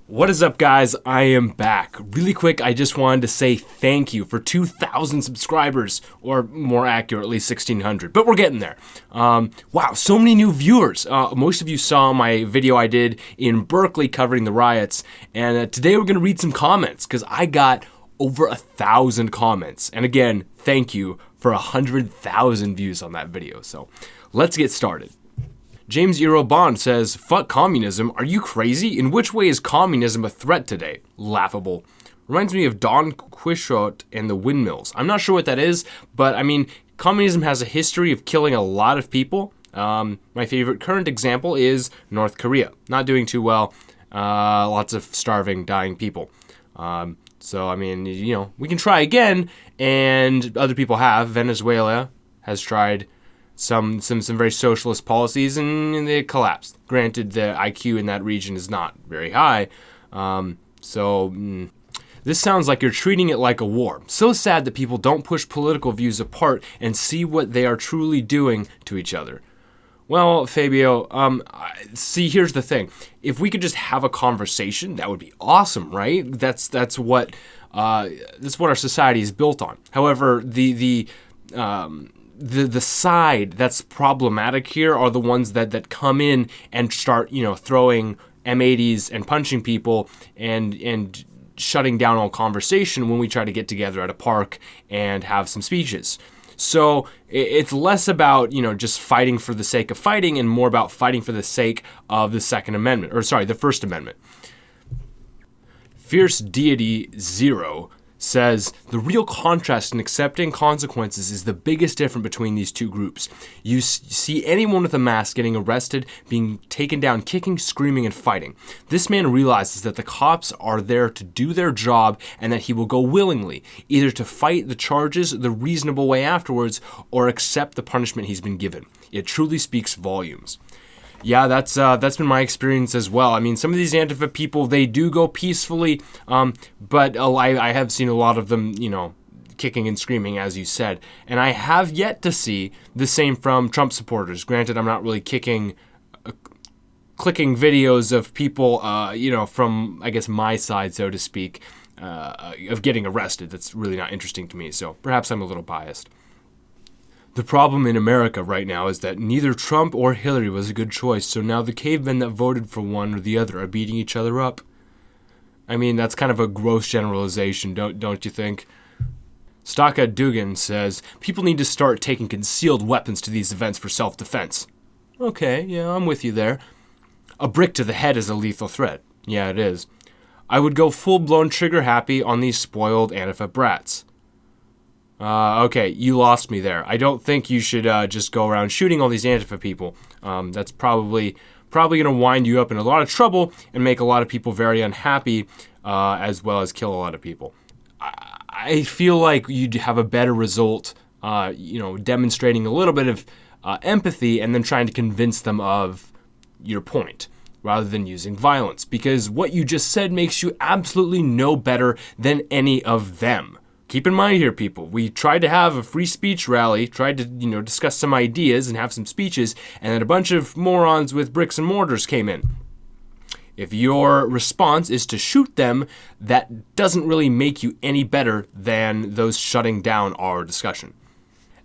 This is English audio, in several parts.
What is up, guys? I am back. Really quick, I just wanted to say thank you for 2,000 subscribers, or more accurately, 1,600. But we're getting there. Wow, so many new viewers. Most of you saw my video I did in Berkeley covering the riots. And today we're going to read some comments, because I got over 1,000 comments. And again, thank you for 100,000 views on that video. So let's get started. James Eero Bond says, "Fuck communism. Are you crazy? In which way is communism a threat today? Laughable." Reminds me of Don Quixote and the windmills. I'm not sure what that is, but I mean, communism has a history of killing a lot of people. My favorite current example is North Korea. Not doing too well. Lots of starving, dying people. So, I mean, you know, we can try again, and other people have. Venezuela has tried some very socialist policies, and they collapsed. Granted, the IQ in that region is not very high. This sounds like you're treating it like a war. So sad that people don't push political views apart and see what they are truly doing to each other. Well, Fabio, see, here's the thing. If we could just have a conversation, that would be awesome, right? That's what our society is built on. However, the side that's problematic here are the ones that come in and start, throwing M80s and punching people and shutting down all conversation when we try to get together at a park and have some speeches. So it's less about, just fighting for the sake of fighting and more about fighting for the sake of the the First Amendment. Fierce Deity Zero says, "The real contrast in accepting consequences is the biggest difference between these two groups. You see anyone with a mask getting arrested, being taken down, kicking, screaming, and fighting. This man realizes that the cops are there to do their job and that he will go willingly, either to fight the charges the reasonable way afterwards or accept the punishment he's been given. It truly speaks volumes." Yeah, that's been my experience as well. I mean, some of these antifa people, they do go peacefully, but I have seen a lot of them, kicking and screaming, as you said. And I have yet to see the same from Trump supporters. Granted, I'm not really clicking videos of people, from, I guess, my side, so to speak, of getting arrested. That's really not interesting to me, so perhaps I'm a little biased. "The problem in America right now is that neither Trump or Hillary was a good choice, so now the cavemen that voted for one or the other are beating each other up." I mean, that's kind of a gross generalization, don't you think? Staka Dugan says, "People need to start taking concealed weapons to these events for self-defense." Okay, yeah, I'm with you there. "A brick to the head is a lethal threat." Yeah, it is. "I would go full-blown trigger-happy on these spoiled Antifa brats." Okay, you lost me there. I don't think you should just go around shooting all these Antifa people. That's probably going to wind you up in a lot of trouble and make a lot of people very unhappy, as well as kill a lot of people. I feel like you'd have a better result, demonstrating a little bit of empathy and then trying to convince them of your point, rather than using violence. Because what you just said makes you absolutely no better than any of them. Keep in mind here, people, we tried to have a free speech rally, tried to, discuss some ideas and have some speeches, and then a bunch of morons with bricks and mortars came in. If your response is to shoot them, that doesn't really make you any better than those shutting down our discussion.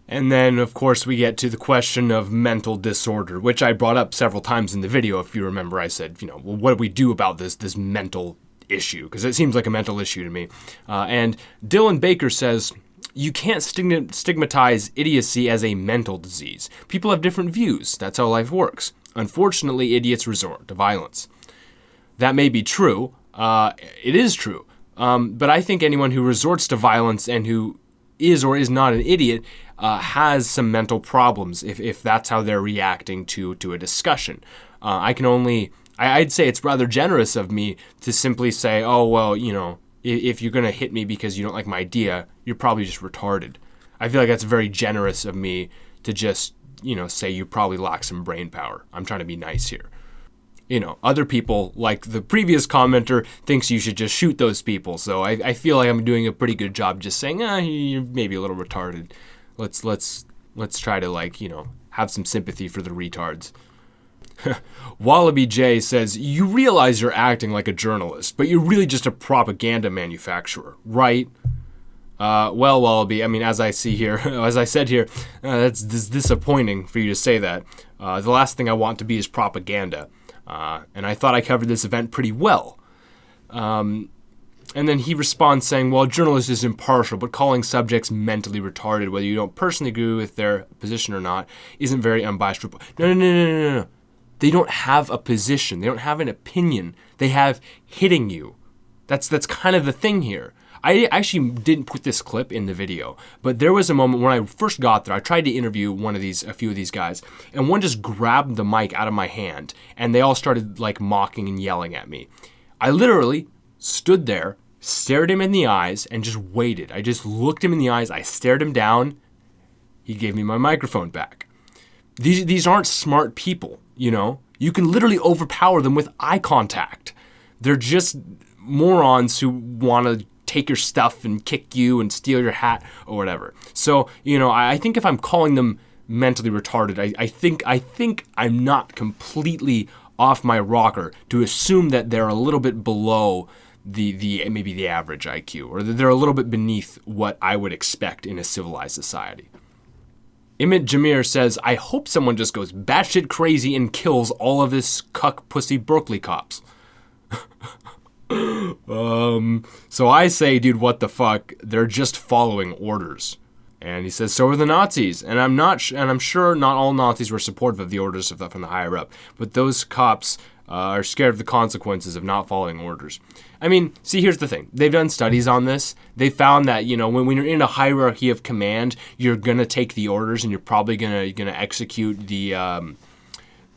And then, of course, we get to the question of mental disorder, which I brought up several times in the video. If you remember, I said, well, what do we do about this mental issue? Because it seems like a mental issue to me. And Dylan Baker says, "You can't stigmatize idiocy as a mental disease. People have different views. That's how life works. Unfortunately, idiots resort to violence." That may be true. It is true. But I think anyone who resorts to violence and who is or is not an idiot has some mental problems if that's how they're reacting to a discussion. I'd say it's rather generous of me to simply say, oh, well, if you're going to hit me because you don't like my idea, you're probably just retarded. I feel like that's very generous of me to just, say you probably lack some brain power. I'm trying to be nice here. Other people, like the previous commenter, thinks you should just shoot those people. So I feel like I'm doing a pretty good job just saying, you're maybe a little retarded. Let's try to have some sympathy for the retards. Wallaby J says, you realize you're acting like a journalist, but you're really just a propaganda manufacturer, right? Well, Wallaby, I mean, as I said here, that's disappointing for you to say that. The last thing I want to be is propaganda. And I thought I covered this event pretty well. And then he responds saying, well, a journalist is impartial, but calling subjects mentally retarded, whether you don't personally agree with their position or not, isn't very unbiased. No. They don't have a position. They don't have an opinion. They have hitting you. That's kind of the thing here. I actually didn't put this clip in the video, but there was a moment when I first got there. I tried to interview a few of these guys, and one just grabbed the mic out of my hand, and they all started like mocking and yelling at me. I literally stood there, stared him in the eyes, and just waited. I just looked him in the eyes. I stared him down. He gave me my microphone back. These aren't smart people, you know? You can literally overpower them with eye contact. They're just morons who want to take your stuff and kick you and steal your hat or whatever. So, you know, I think if I'm calling them mentally retarded, I think I'm not completely off my rocker to assume that they're a little bit below maybe the average IQ, or that they're a little bit beneath what I would expect in a civilized society. Emmett Jameer says, I hope someone just goes batshit crazy and kills all of this cuck pussy Berkeley cops. So I say, dude, what the fuck? They're just following orders. And he says, so are the Nazis. And I'm sure not all Nazis were supportive of the orders from the higher up, but those cops are scared of the consequences of not following orders. I mean, see, here's the thing. They've done studies on this. They found that, you know, when you're in a hierarchy of command, you're gonna take the orders and you're probably gonna execute the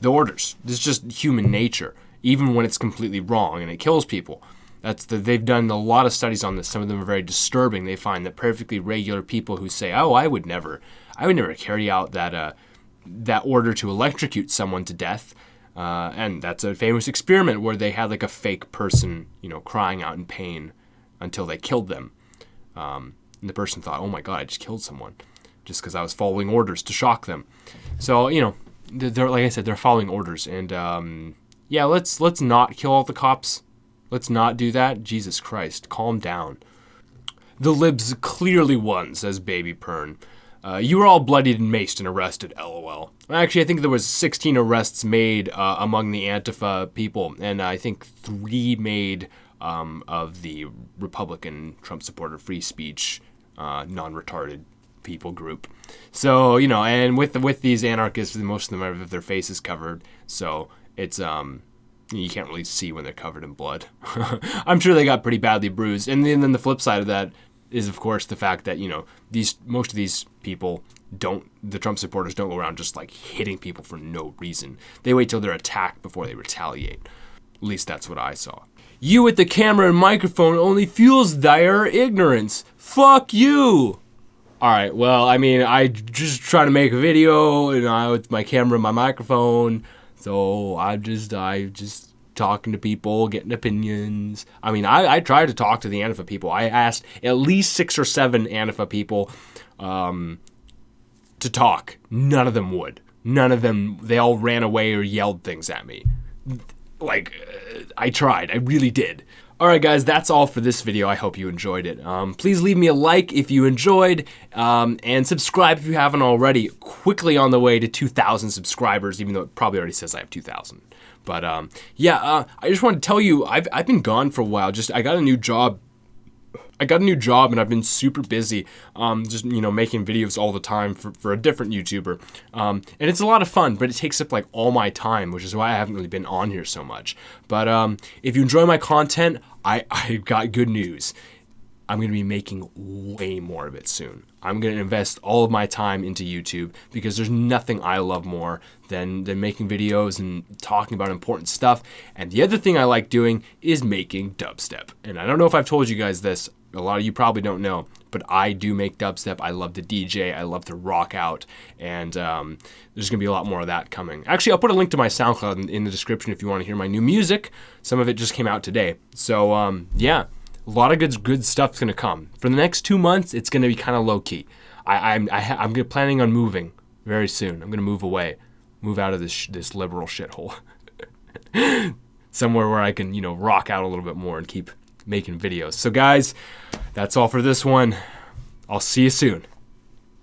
orders. This is just human nature, even when it's completely wrong and it kills people. They've done a lot of studies on this. Some of them are very disturbing. They find that perfectly regular people who say, "Oh, I would never carry out that order to electrocute someone to death." And that's a famous experiment where they had like a fake person, you know, crying out in pain until they killed them. And the person thought, "Oh my God, I just killed someone," just because I was following orders to shock them. So, you know, they're like I said, they're following orders. And yeah, let's not kill all the cops. Let's not do that. Jesus Christ, calm down. The libs clearly won, says Baby Pern. You were all bloodied and maced and arrested, LOL. Actually, I think there was 16 arrests made among the Antifa people, and I think 3 made of the Republican Trump supporter free speech non-retarded people group. So, you know, and with these anarchists, most of them have their faces covered, so it's you can't really see when they're covered in blood. I'm sure they got pretty badly bruised. And then the flip side of that is, of course, the fact that, you know, most of these people the Trump supporters don't go around just like hitting people for no reason. They wait till they're attacked before they retaliate. At least that's what I saw. You with the camera and microphone only fuels their ignorance. Fuck you. All right, well, I mean, I just try to make a video, and with my camera and my microphone. So I just talking to people, getting opinions. I mean, I tried to talk to the Antifa people. I asked at least 6 or 7 Antifa people to talk. None of them would. None of them. They all ran away or yelled things at me. Like, I tried. I really did. Alright guys, that's all for this video. I hope you enjoyed it. Please leave me a like if you enjoyed, and subscribe if you haven't already. Quickly on the way to 2,000 subscribers, even though it probably already says I have 2,000. But I just want to tell you, I've been gone for a while. I got a new job. And I've been super busy, just, you know, making videos all the time for a different YouTuber. And it's a lot of fun, but it takes up like all my time, which is why I haven't really been on here so much. But if you enjoy my content, I got good news. I'm going to be making way more of it soon. I'm going to invest all of my time into YouTube because there's nothing I love more than making videos and talking about important stuff. And the other thing I like doing is making dubstep. And I don't know if I've told you guys this. A lot of you probably don't know, but I do make dubstep. I love to DJ. I love to rock out. And there's going to be a lot more of that coming. Actually, I'll put a link to my SoundCloud in the description if you want to hear my new music. Some of it just came out today. So, yeah. A lot of good stuff's gonna come. For the next 2 months, it's gonna be kind of low key. I'm planning on moving very soon. I'm gonna move away. move out of this liberal shithole. Somewhere where I can, rock out a little bit more and keep making videos. So guys, that's all for this one. I'll see you soon.